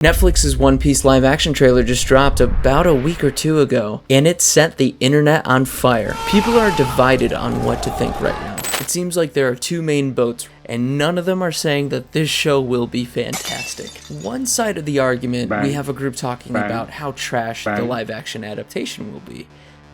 Netflix's One Piece live action trailer just dropped about a week or two ago, and it set the internet on fire. People are divided on what to think right now. It seems like there are two main boats, and none of them are saying that this show will be fantastic. One side of the argument, we have a group talking about how trash the live action adaptation will be,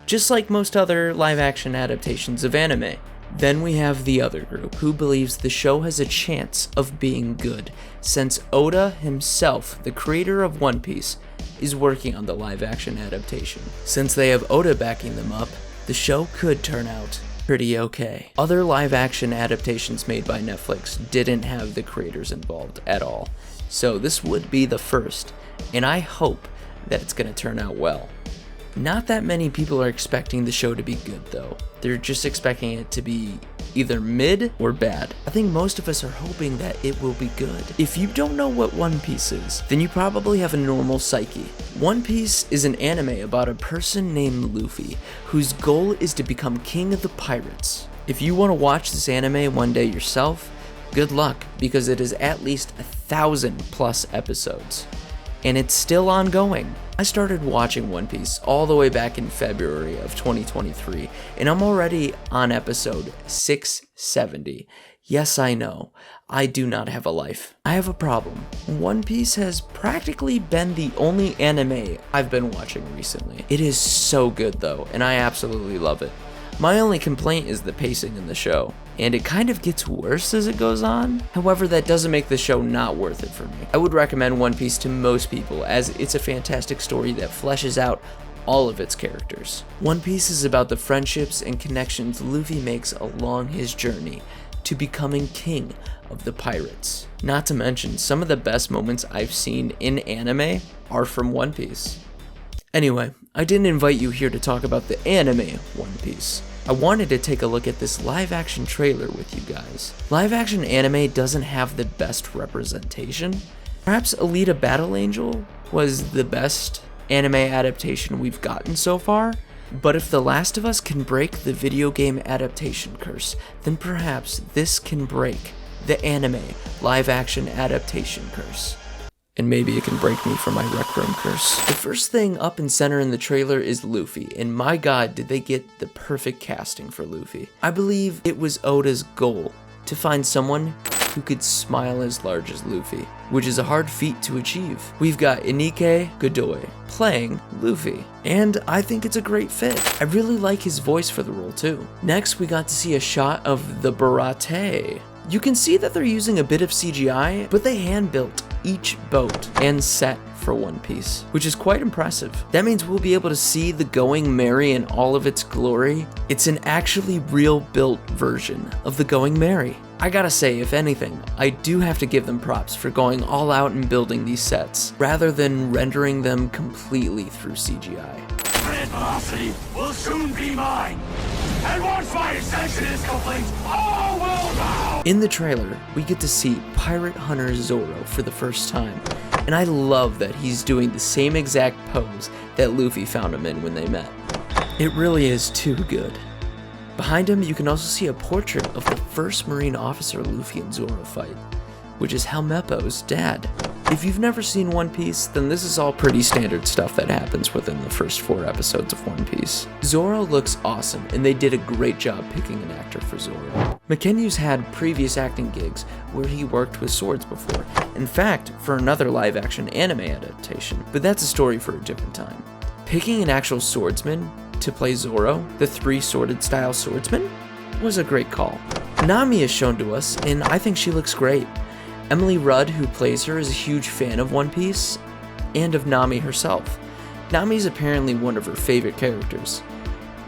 just like most other live action adaptations of anime. Then we have the other group, who believes the show has a chance of being good, since Oda himself, the creator of One Piece, is working on the live action adaptation. Since they have Oda backing them up, the show could turn out pretty okay. Other live action adaptations made by Netflix didn't have the creators involved at all, so this would be the first, and I hope that it's gonna turn out well. Not that many people are expecting the show to be good though. They're just expecting it to be either mid or bad. I think most of us are hoping that it will be good. If you don't know what One Piece is, then you probably have a normal psyche. One Piece is an anime about a person named Luffy, whose goal is to become king of the pirates. If you want to watch this anime one day yourself, good luck, because it is at least 1,000+ episodes. And it's still ongoing. I started watching One Piece all the way back in February of 2023, and I'm already on episode 670. Yes, I know, I do not have a life. I have a problem. One Piece has practically been the only anime I've been watching recently. It is so good though, and I absolutely love it. My only complaint is the pacing in the show, and it kind of gets worse as it goes on. However, that doesn't make the show not worth it for me. I would recommend One Piece to most people, as it's a fantastic story that fleshes out all of its characters. One Piece is about the friendships and connections Luffy makes along his journey to becoming king of the pirates. Not to mention, some of the best moments I've seen in anime are from One Piece. Anyway, I didn't invite you here to talk about the anime One Piece. I wanted to take a look at this live action trailer with you guys. Live action anime doesn't have the best representation. Perhaps Alita Battle Angel was the best anime adaptation we've gotten so far, but if The Last of Us can break the video game adaptation curse, then perhaps this can break the anime live action adaptation curse. And maybe it can break me from my Rec Room curse. The first thing up and center in the trailer is Luffy, and my god did they get the perfect casting for Luffy. I believe it was Oda's goal to find someone who could smile as large as Luffy, which is a hard feat to achieve. We've got Inike Godoy playing Luffy, and I think it's a great fit. I really like his voice for the role too. Next, we got to see a shot of the Baratie. You can see that they're using a bit of CGI, but they hand-built each boat and set for One Piece, which is quite impressive. That means we'll be able to see the Going Merry in all of its glory. It's an actually real built version of the Going Merry. I gotta say, if anything, I do have to give them props for going all out and building these sets, rather than rendering them completely through CGI. Red velocity will soon be mine, and once my ascension is complete, all will bow! In the trailer, we get to see Pirate Hunter Zoro for the first time, and I love that he's doing the same exact pose that Luffy found him in when they met. It really is too good. Behind him, you can also see a portrait of the first Marine officer Luffy and Zoro fight, which is Helmeppo's dad. If you've never seen One Piece, then this is all pretty standard stuff that happens within the first 4 episodes of One Piece. Zoro looks awesome, and they did a great job picking an actor for Zoro. McKenna's had previous acting gigs where he worked with swords before, in fact, for another live-action anime adaptation, but that's a story for a different time. Picking an actual swordsman to play Zoro, the 3-sworded style swordsman, was a great call. Nami is shown to us, and I think she looks great. Emily Rudd, who plays her, is a huge fan of One Piece, and of Nami herself. Nami's apparently one of her favorite characters.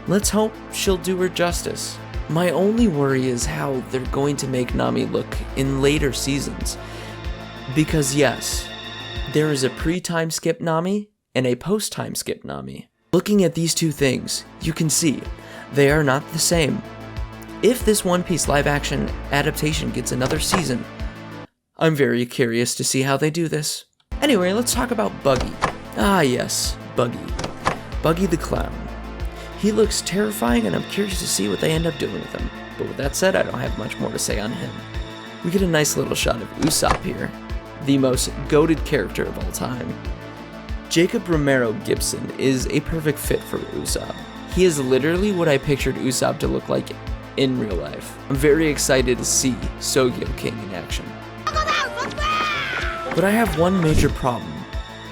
Let's hope she'll do her justice. My only worry is how they're going to make Nami look in later seasons. Because yes, there is a pre-time skip Nami, and a post-time skip Nami. Looking at these two things, you can see they are not the same. If this One Piece live action adaptation gets another season, I'm very curious to see how they do this. Anyway, let's talk about Buggy. Ah yes, Buggy. Buggy the Clown. He looks terrifying, and I'm curious to see what they end up doing with him. But with that said, I don't have much more to say on him. We get a nice little shot of Usopp here. the most goated character of all time. Jacob Romero Gibson is a perfect fit for Usopp. He is literally what I pictured Usopp to look like in real life. I'm very excited to see Sogyo King in action. But I have one major problem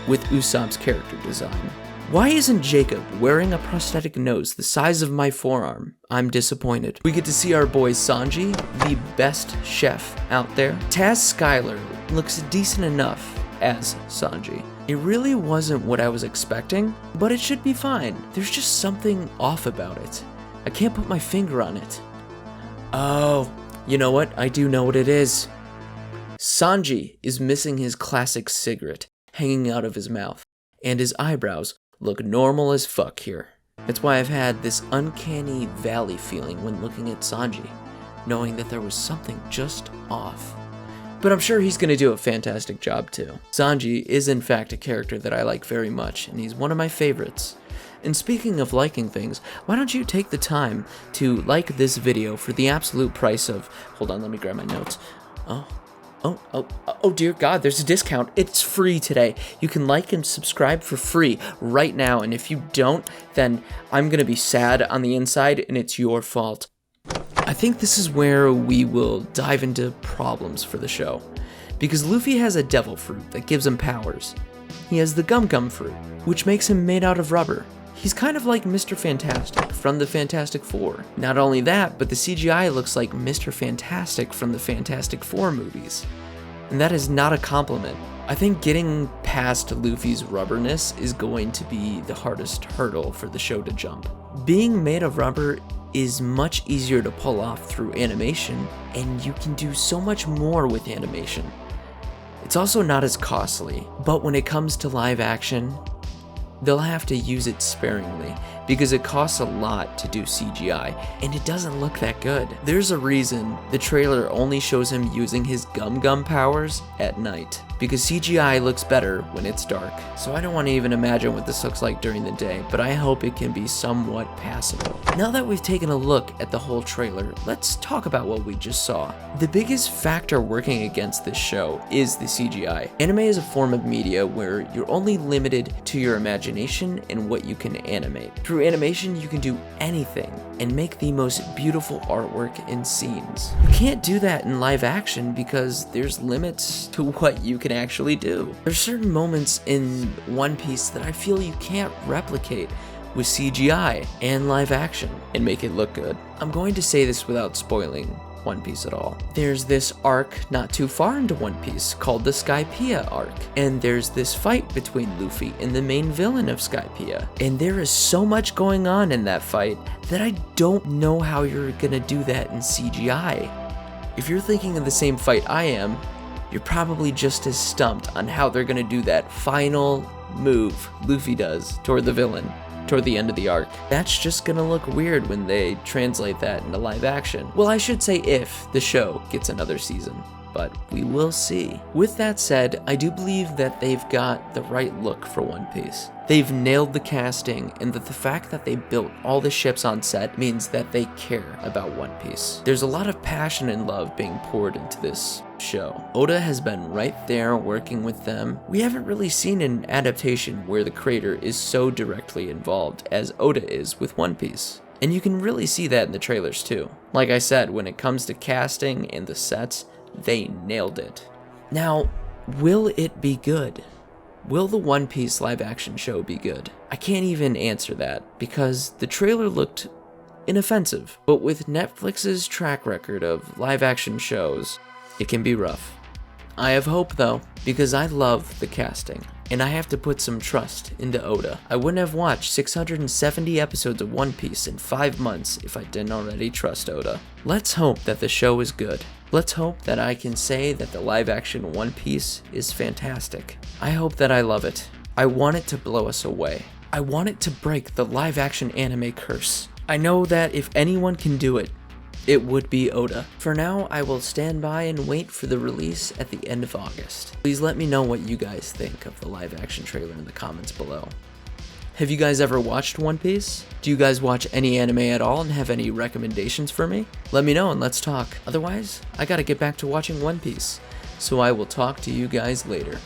with Usopp's character design. Why isn't Jacob wearing a prosthetic nose the size of my forearm? I'm disappointed. We get to see our boy Sanji, the best chef out there. Taz Skylar looks decent enough as Sanji. It really wasn't what I was expecting, but it should be fine. There's just something off about it. I can't put my finger on it. Oh, you know what? I do know what it is. Sanji is missing his classic cigarette hanging out of his mouth, and his eyebrows look normal as fuck here. That's why I've had this uncanny valley feeling when looking at Sanji, knowing that there was something just off. But I'm sure he's going to do a fantastic job too. Sanji is in fact a character that I like very much, and he's one of my favorites. And speaking of liking things, why don't you take the time to like this video for the absolute price of... Hold on, let me grab my notes. Oh dear God, there's a discount. It's free today. You can like and subscribe for free right now, and if you don't, then I'm gonna be sad on the inside, and it's your fault. I think this is where we will dive into problems for the show, because Luffy has a devil fruit that gives him powers. He has the Gum Gum fruit, which makes him made out of rubber. He's kind of like Mr. Fantastic from the Fantastic Four. Not only that, but the CGI looks like Mr. Fantastic from the Fantastic Four movies. And that is not a compliment. I think getting past Luffy's rubberness is going to be the hardest hurdle for the show to jump. Being made of rubber is much easier to pull off through animation, and you can do so much more with animation. It's also not as costly, but when it comes to live action, they'll have to use it sparingly because it costs a lot to do CGI and it doesn't look that good. There's a reason the trailer only shows him using his Gum Gum powers at night, because CGI looks better when it's dark. So I don't want to even imagine what this looks like during the day, but I hope it can be somewhat passable. Now that we've taken a look at the whole trailer, let's talk about what we just saw. The biggest factor working against this show is the CGI. Anime is a form of media where you're only limited to your imagination and what you can animate. Through animation, you can do anything and make the most beautiful artwork and scenes. You can't do that in live action because there's limits to what you can actually do. There's certain moments in One Piece that I feel you can't replicate with CGI and live action and make it look good. I'm going to say this without spoiling One Piece at all. There's this arc not too far into One Piece called the Skypiea arc, and there's this fight between Luffy and the main villain of Skypiea, and there is so much going on in that fight that I don't know how you're gonna do that in CGI. If you're thinking of the same fight I am, you're probably just as stumped on how they're gonna do that final move Luffy does toward the villain toward the end of the arc. That's just gonna look weird when they translate that into live action. Well, I should say if the show gets another season, but we will see. With that said, I do believe that they've got the right look for One Piece. They've nailed the casting, and that the fact that they built all the ships on set means that they care about One Piece. There's a lot of passion and love being poured into this show. Oda has been right there working with them. We haven't really seen an adaptation where the creator is so directly involved as Oda is with One Piece. And you can really see that in the trailers too. Like I said, when it comes to casting and the sets, they nailed it. Now, will it be good? Will the One Piece live action show be good? I can't even answer that because the trailer looked inoffensive, but with Netflix's track record of live action shows, it can be rough. I have hope though, because I love the casting, and I have to put some trust into Oda. I wouldn't have watched 670 episodes of One Piece in 5 months if I didn't already trust Oda. Let's hope that the show is good. Let's hope that I can say that the live action One Piece is fantastic. I hope that I love it. I want it to blow us away. I want it to break the live action anime curse. I know that if anyone can do it, it would be Oda. For now, I will stand by and wait for the release at the end of August. Please let me know what you guys think of the live action trailer in the comments below. Have you guys ever watched One Piece? Do you guys watch any anime at all and have any recommendations for me? Let me know and let's talk. Otherwise, I gotta get back to watching One Piece. So I will talk to you guys later.